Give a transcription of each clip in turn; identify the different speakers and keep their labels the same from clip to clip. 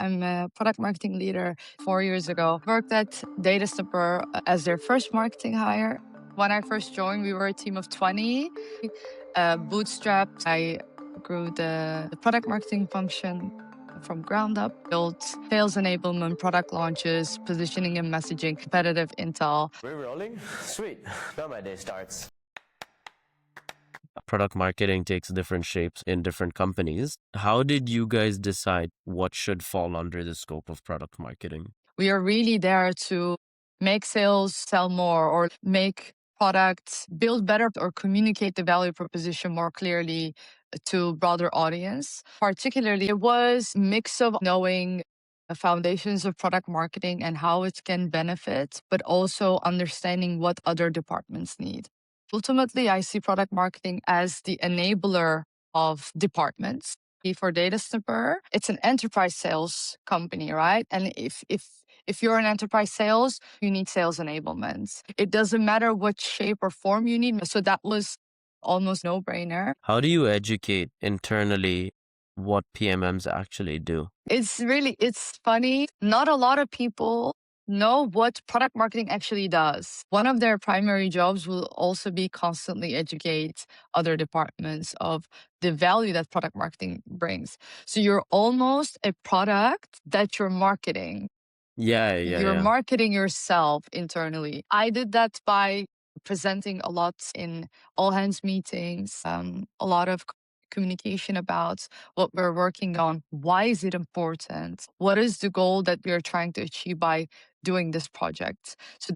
Speaker 1: I'm a product marketing leader 4 years ago. Worked at DataSnipper as their first marketing hire. When I first joined, we were a team of 20. Bootstrapped. I grew the product marketing function from ground up, built sales enablement, product launches, positioning and messaging, competitive intel.
Speaker 2: We're rolling? Sweet. Now my day starts.
Speaker 3: Product marketing takes different shapes in different companies. How did you guys decide what should fall under the scope of product marketing?
Speaker 1: We are really there to make sales sell more, or make products build better, or communicate the value proposition more clearly to broader audience. Particularly, it was a mix of knowing the foundations of product marketing and how it can benefit, but also understanding what other departments need. Ultimately, I see product marketing as the enabler of departments. For DataSnipper, it's an enterprise sales company, right? And if you're in enterprise sales, you need sales enablement. It doesn't matter what shape or form you need. So that was almost no-brainer.
Speaker 3: How do you educate internally what PMMs actually do?
Speaker 1: It's funny. Not a lot of people know what product marketing actually does. One of their primary jobs will also be constantly educate other departments of the value that product marketing brings. So you're almost a product that you're marketing. You're
Speaker 3: Yeah.
Speaker 1: marketing yourself internally. I did that by presenting a lot in all hands meetings, a lot of communication about what we're working on. Why is it important? What is the goal that we're trying to achieve by doing this project? So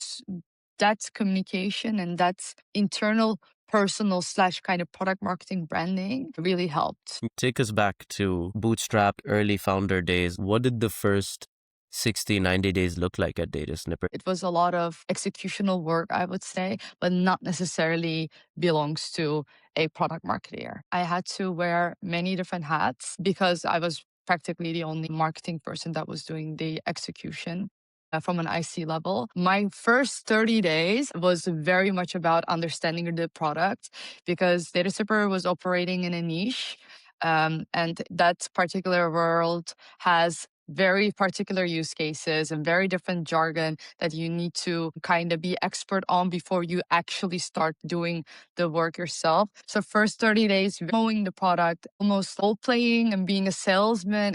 Speaker 1: that's communication, and that's internal personal / kind of product marketing branding really helped.
Speaker 3: Take us back to bootstrapped early founder days. What did the first 60, 90 days look like at DataSnipper?
Speaker 1: It was a lot of executional work, I would say, but not necessarily belongs to a product marketer. I had to wear many different hats because I was practically the only marketing person that was doing the execution from an IC level. My first 30 days was very much about understanding the product, because DataSnipper was operating in a niche. And that particular world has very particular use cases and very different jargon that you need to kind of be expert on before you actually start doing the work yourself. So first 30 days, knowing the product, almost role playing and being a salesman,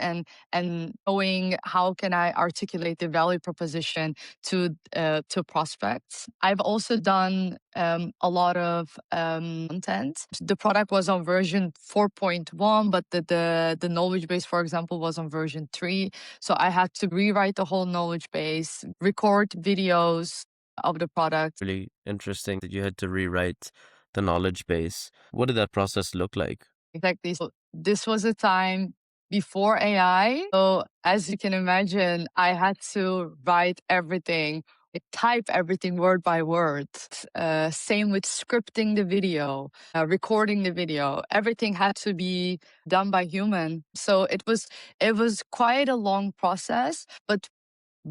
Speaker 1: and knowing how can I articulate the value proposition to prospects. I've also done a lot of content. The product was on version 4.1, but the knowledge base, for example, was on version 3. So I had to rewrite the whole knowledge base, record videos of the product.
Speaker 3: Really interesting that you had to rewrite the knowledge base. What did that process look like?
Speaker 1: Exactly. So this was a time before AI. So as you can imagine, I had to write everything, type everything word by word. Same with scripting the video, recording the video. Everything had to be done by human. So it was quite a long process, but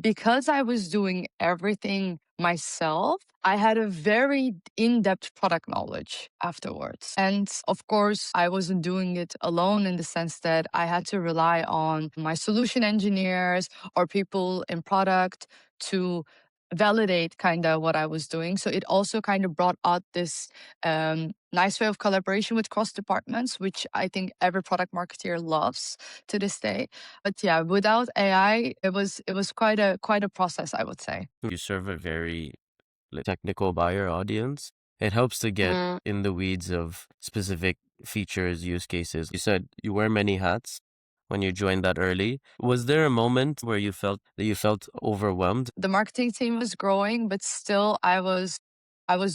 Speaker 1: because I was doing everything myself, I had a very in-depth product knowledge afterwards. And of course, I wasn't doing it alone, in the sense that I had to rely on my solution engineers or people in product to validate kind of what I was doing. So it also kind of brought out this nice way of collaboration with cross departments, which I think every product marketer loves to this day. But yeah, without AI, it was quite a process, I would say.
Speaker 3: You serve a very technical buyer audience. It helps to get in the weeds of specific features, use cases. You said you wear many hats when you joined that early. Was there a moment where you felt overwhelmed?
Speaker 1: The marketing team was growing, but still I was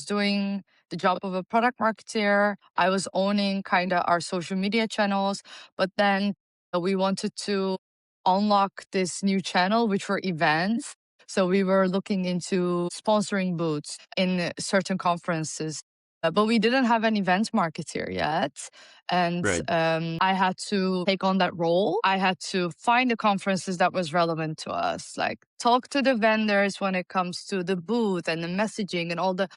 Speaker 1: doing the job of a product marketer. I was owning kind of our social media channels, but then we wanted to unlock this new channel, which were events. So we were looking into sponsoring booths in certain conferences. But we didn't have an event marketer yet. And
Speaker 3: Right.
Speaker 1: I had to take on that role. I had to find the conferences that was relevant to us, like talk to the vendors when it comes to the booth and the messaging and all the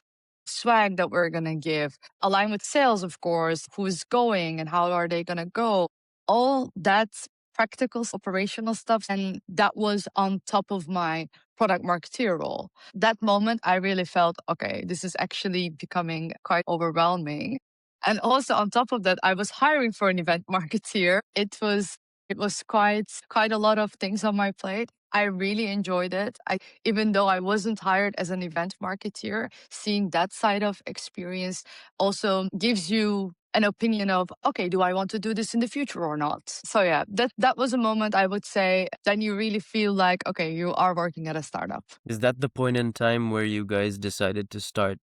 Speaker 1: swag that we're going to give. Align with sales, of course, who's going and how are they going to go. All that practical operational stuff. And that was on top of my product marketeer role. That moment, I really felt, okay, this is actually becoming quite overwhelming. And also on top of that, I was hiring for an event marketeer. It was quite a lot of things on my plate. I really enjoyed it. Even though I wasn't hired as an event marketeer, seeing that side of experience also gives you an opinion of, okay, do I want to do this in the future or not? So yeah, that was a moment I would say then you really feel like, okay, you are working at a startup.
Speaker 3: Is that the point in time where you guys decided to start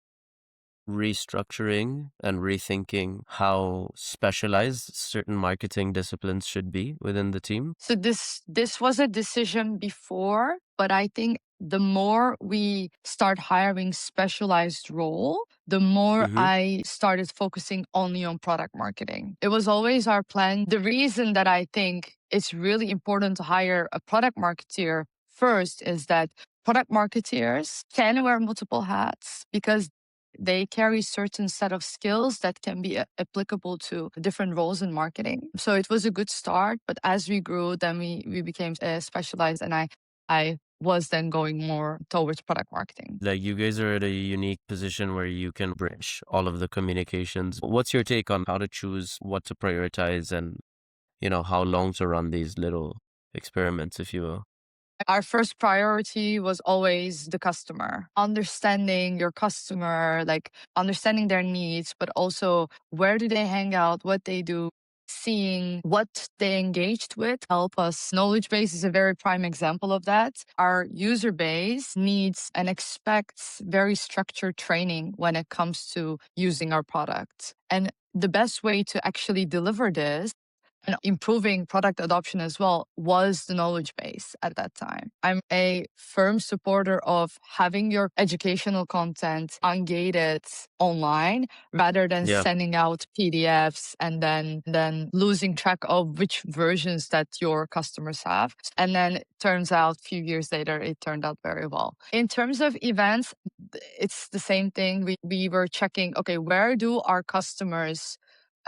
Speaker 3: restructuring and rethinking how specialized certain marketing disciplines should be within the team?
Speaker 1: So this was a decision before, but I think the more we start hiring specialized role, the more
Speaker 3: Mm-hmm.
Speaker 1: I started focusing only on product marketing. It was always our plan. The reason that I think it's really important to hire a product marketeer first is that product marketeers can wear multiple hats because they carry certain set of skills that can be applicable to different roles in marketing. So it was a good start, but as we grew, then we became specialized, and I was then going more towards product marketing.
Speaker 3: Like, you guys are at a unique position where you can bridge all of the communications. What's your take on how to choose what to prioritize and, how long to run these little experiments, if you will?
Speaker 1: Our first priority was always the customer, understanding your customer, like understanding their needs, but also where do they hang out, what they do, seeing what they engaged with help us. Knowledge base is a very prime example of that. Our user base needs and expects very structured training when it comes to using our product. And the best way to actually deliver this and improving product adoption as well was the knowledge base at that time. I'm a firm supporter of having your educational content ungated online rather than
Speaker 3: Yeah.
Speaker 1: sending out PDFs and then losing track of which versions that your customers have. And then it turns out a few years later, it turned out very well. In terms of events, it's the same thing. We were checking, okay, where do our customers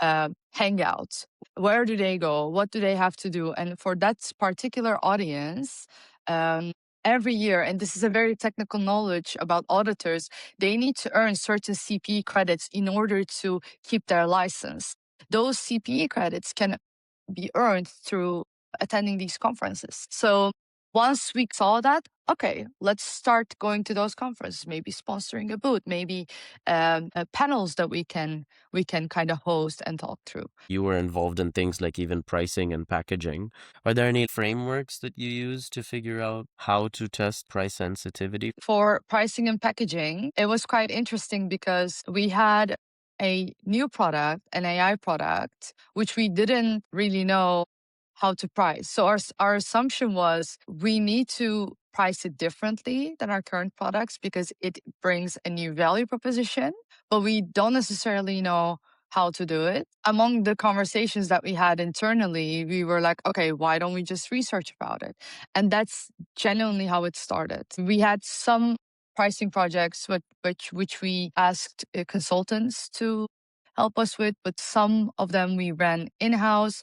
Speaker 1: hang out? Where do they go? What do they have to do? And for that particular audience, every year, and this is a very technical knowledge about auditors, they need to earn certain CPE credits in order to keep their license. Those CPE credits can be earned through attending these conferences. So once we saw that, okay, let's start going to those conferences, maybe sponsoring a booth, maybe panels that we can kind of host and talk through.
Speaker 3: You were involved in things like even pricing and packaging. Are there any frameworks that you use to figure out how to test price sensitivity?
Speaker 1: For pricing and packaging, it was quite interesting because we had a new product, an AI product, which we didn't really know how to price. So our assumption was we need to price it differently than our current products because it brings a new value proposition, but we don't necessarily know how to do it. Among the conversations that we had internally, we were like, okay, why don't we just research about it? And that's genuinely how it started. We had some pricing projects which we asked consultants to help us with, but some of them we ran in-house.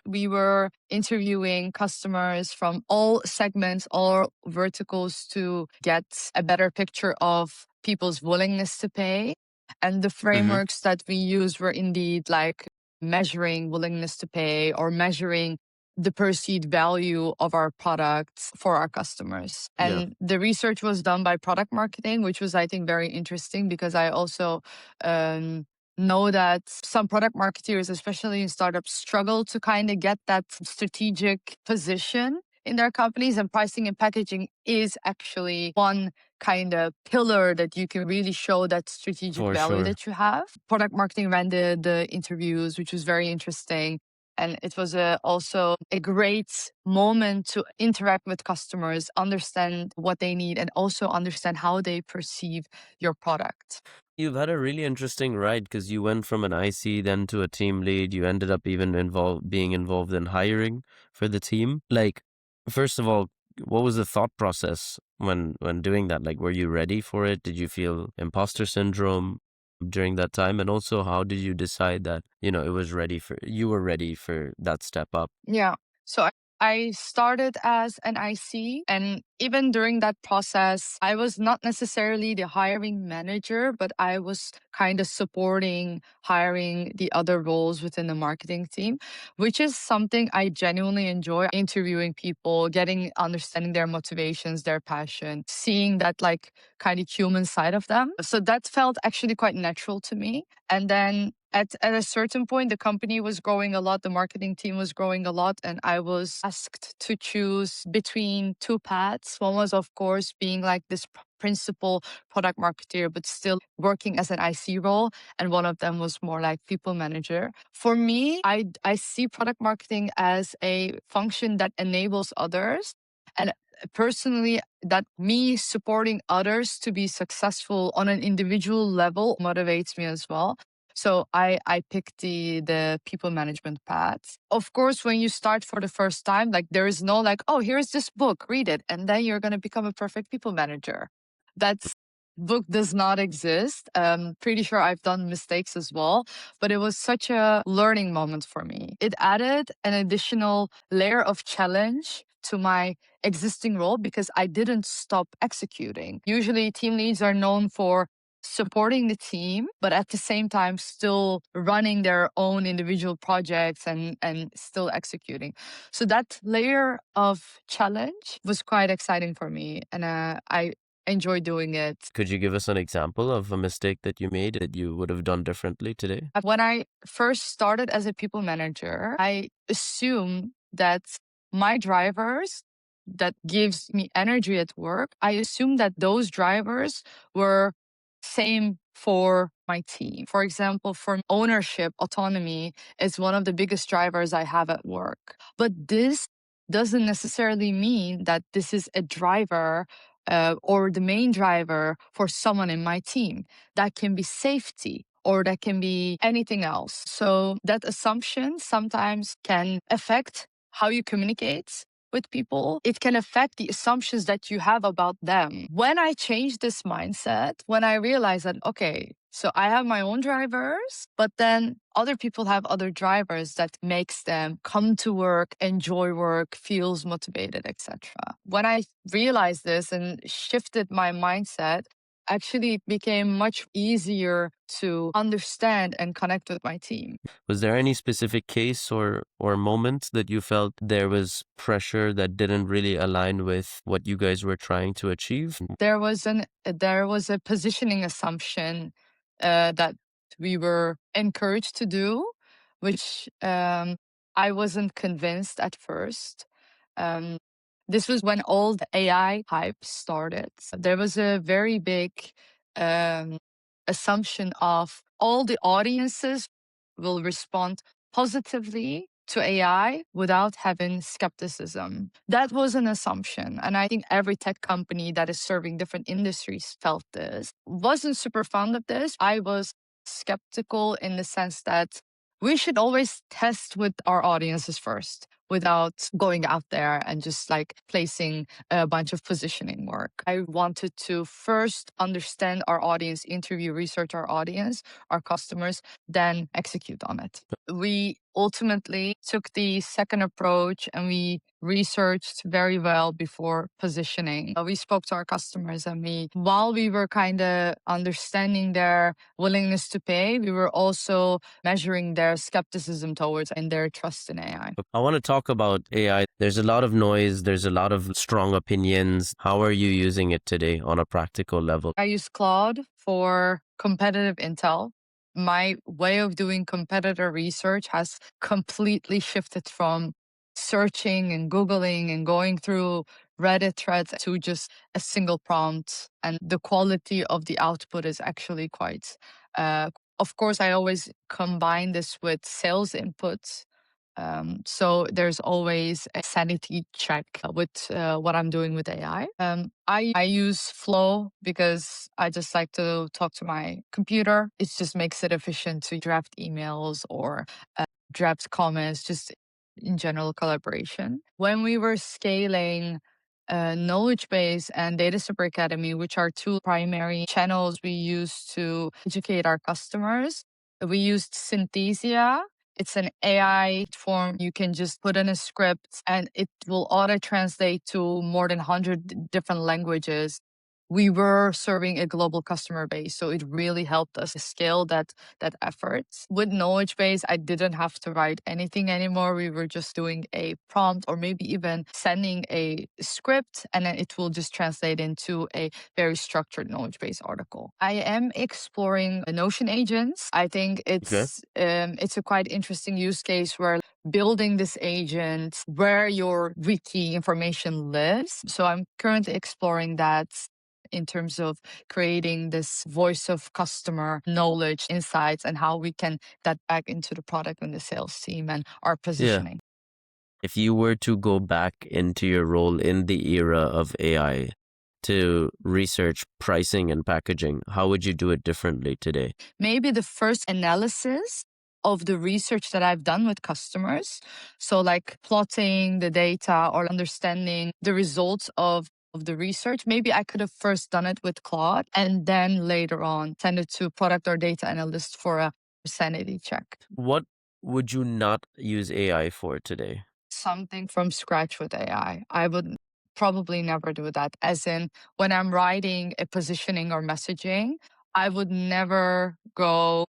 Speaker 1: We were interviewing customers from all segments, all verticals to get a better picture of people's willingness to pay. And the frameworks that we used were indeed like measuring willingness to pay or measuring the perceived value of our products for our customers. And the research was done by product marketing, which was, I think, very interesting because I also know that some product marketeers, especially in startups, struggle to kind of get that strategic position in their companies. And pricing and packaging is actually one kind of pillar that you can really show that strategic value that you have. Product marketing ran the interviews, which was very interesting. And it was also a great moment to interact with customers, understand what they need, and also understand how they perceive your product.
Speaker 3: You've had a really interesting ride because you went from an IC then to a team lead. You ended up even being involved in hiring for the team. Like, first of all, what was the thought process when doing that? Like, were you ready for it? Did you feel imposter syndrome during that time? And also, how did you decide that, you were ready for that step up?
Speaker 1: Yeah. So I started as an IC, and even during that process, I was not necessarily the hiring manager, but I was kind of supporting hiring the other roles within the marketing team, which is something I genuinely enjoy, interviewing people, understanding their motivations, their passion, seeing that like kind of human side of them. So that felt actually quite natural to me. And then at a certain point, the company was growing a lot, the marketing team was growing a lot, and I was asked to choose between two paths. One was, of course, being like this principal product marketer, but still working as an IC role. And one of them was more like people manager. For me, I see product marketing as a function that enables others. And personally, that me supporting others to be successful on an individual level motivates me as well. So I picked the people management path. Of course, when you start for the first time, like there is no like, oh, here's this book, read it, and then you're gonna become a perfect people manager. That book does not exist. Pretty sure I've done mistakes as well, but it was such a learning moment for me. It added an additional layer of challenge to my existing role because I didn't stop executing. Usually team leads are known for supporting the team, but at the same time still running their own individual projects and still executing. So that layer of challenge was quite exciting for me, and I enjoy doing it.
Speaker 3: Could you give us an example of a mistake that you made that you would have done differently today?
Speaker 1: When I first started as a people manager, I assumed that my drivers that gives me energy at work, I assumed that those drivers were same for my team. For example, for ownership, autonomy is one of the biggest drivers I have at work. But this doesn't necessarily mean that this is a driver or the main driver for someone in my team. That can be safety or that can be anything else. So that assumption sometimes can affect how you communicate with people. It can affect the assumptions that you have about them. When I changed this mindset, when I realized that, okay, so I have my own drivers, but then other people have other drivers that makes them come to work, enjoy work, feels motivated, etc. When I realized this and shifted my mindset, actually it became much easier to understand and connect with my team.
Speaker 3: Was there any specific case or moment that you felt there was pressure that didn't really align with what you guys were trying to achieve?
Speaker 1: There was a positioning assumption that we were encouraged to do, which I wasn't convinced at first. Um, this was when all the AI hype started. There was a very big um, assumption of all the audiences will respond positively to AI without having skepticism. That was an assumption. And I think every tech company that is serving different industries felt this. Wasn't super fond of this. I was skeptical in the sense that we should always test with our audiences first without going out there and just like placing a bunch of positioning work. I wanted to first understand our audience, interview, research our audience, our customers, then execute on it. We ultimately took the second approach and we researched very well before positioning. We spoke to our customers and while we were kind of understanding their willingness to pay, we were also measuring their skepticism towards and their trust in AI.
Speaker 3: I want to talk about AI. There's a lot of noise. There's a lot of strong opinions. How are you using it today on a practical level?
Speaker 1: I use Claude for competitive intel. My way of doing competitor research has completely shifted from searching and Googling and going through Reddit threads to just a single prompt. And the quality of the output is actually quite, of course, I always combine this with sales inputs. So there's always a sanity check with what I'm doing with AI. I use Flow because I just like to talk to my computer. It just makes it efficient to draft emails or draft comments, just in general collaboration. When we were scaling Knowledge Base and DataSnipper Academy, which are two primary channels we use to educate our customers, we used Synthesia It's an AI form. You can just put in a script and it will auto translate to more than 100 different languages. We were serving a global customer base, so it really helped us scale that effort. With knowledge base, I didn't have to write anything anymore. We were just doing a prompt or maybe even sending a script, and then it will just translate into a very structured knowledge base article. I am exploring Notion agents. I think it's a quite interesting use case where building this agent where your wiki information lives. So I'm currently exploring that in terms of creating this voice of customer knowledge, insights, and how we can that back into the product and the sales team and our positioning.
Speaker 3: If you were to go back into your role in the era of AI to research pricing and packaging, how would you do it differently today?
Speaker 1: Maybe the first analysis of the research that I've done with customers. So like plotting the data or understanding the results of the research. Maybe I could have first done it with Claude and then later on send it to product or data analyst for a sanity check.
Speaker 3: What would you not use AI for today?
Speaker 1: Something from scratch with AI. I would probably never do that. As in, when I'm writing a positioning or messaging, I would never go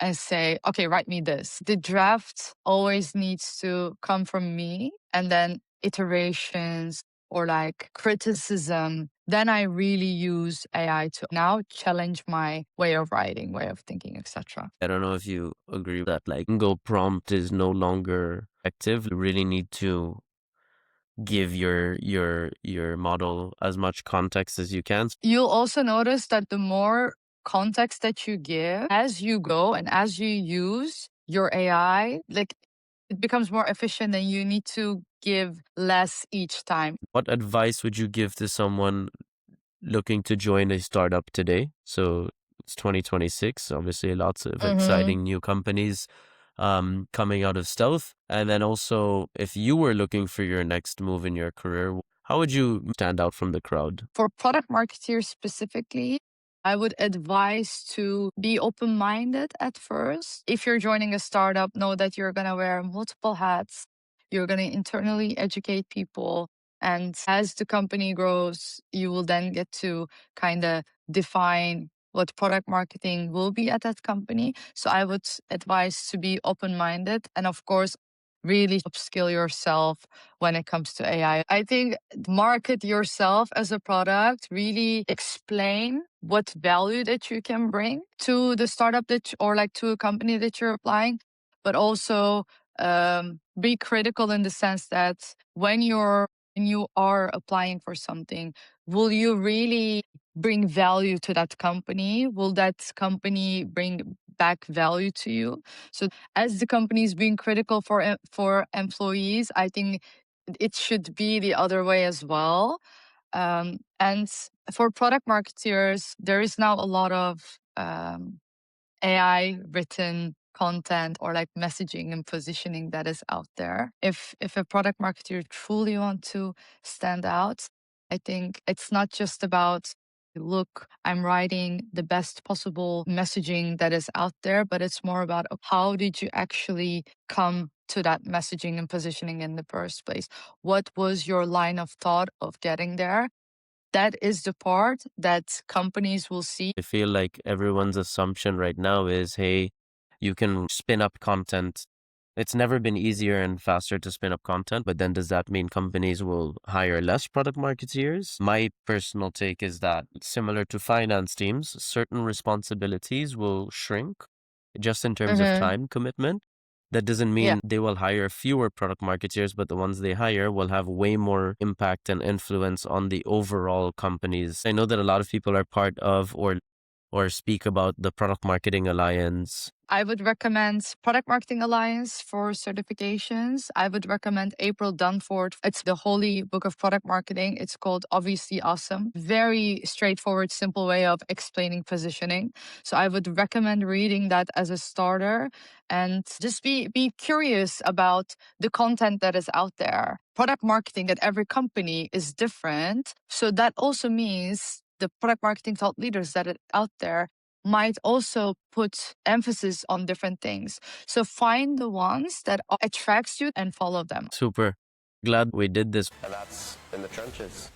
Speaker 1: and say, okay, write me this. The draft always needs to come from me, and then iterations or like criticism. Then I really use AI to now challenge my way of writing, way of thinking, etc.
Speaker 3: I don't know if you agree that like single prompt is no longer effective. You really need to give your model as much context as you can.
Speaker 1: You'll also notice that the more context that you give as you go and as you use your AI, like it becomes more efficient and you need to give less each time.
Speaker 3: What advice would you give to someone looking to join a startup today? So it's 2026, obviously lots of exciting new companies coming out of stealth. And then also, if you were looking for your next move in your career, how would you stand out from the crowd?
Speaker 1: For product marketers specifically, I would advise to be open minded at first. If you're joining a startup, know that you're going to wear multiple hats. You're going to internally educate people. And as the company grows, you will then get to kind of define what product marketing will be at that company. So I would advise to be open minded and, of course, really upskill yourself when it comes to AI. I think market yourself as a product, really explain what value that you can bring to the startup or like to a company that you're applying, but also be critical in the sense that when you are applying for something, will you really bring value to that company? Will that company bring back value to you? So as the company is being critical for employees, I think it should be the other way as well. And for product marketers, there is now a lot of AI written content or like messaging and positioning that is out there. If a product marketer truly want to stand out, I think it's not just about look, I'm writing the best possible messaging that is out there, but it's more about how did you actually come to that messaging and positioning in the first place? What was your line of thought of getting there? That is the part that companies will see.
Speaker 3: I feel like everyone's assumption right now is, hey, you can spin up content. It's never been easier and faster to spin up content, but then does that mean companies will hire less product marketeers? My personal take is that similar to finance teams, certain responsibilities will shrink just in terms of time commitment. That doesn't mean they will hire fewer product marketeers, but the ones they hire will have way more impact and influence on the overall companies. I know that a lot of people are part of or speak about the Product Marketing Alliance.
Speaker 1: I would recommend Product Marketing Alliance for certifications. I would recommend April Dunford. It's the holy book of product marketing. It's called Obviously Awesome. Very straightforward, simple way of explaining positioning. So I would recommend reading that as a starter and just be curious about the content that is out there. Product marketing at every company is different. So that also means the product marketing thought leaders that are out there might also put emphasis on different things. So find the ones that attracts you and follow them.
Speaker 3: Super. Glad we did this.
Speaker 2: And that's in the trenches.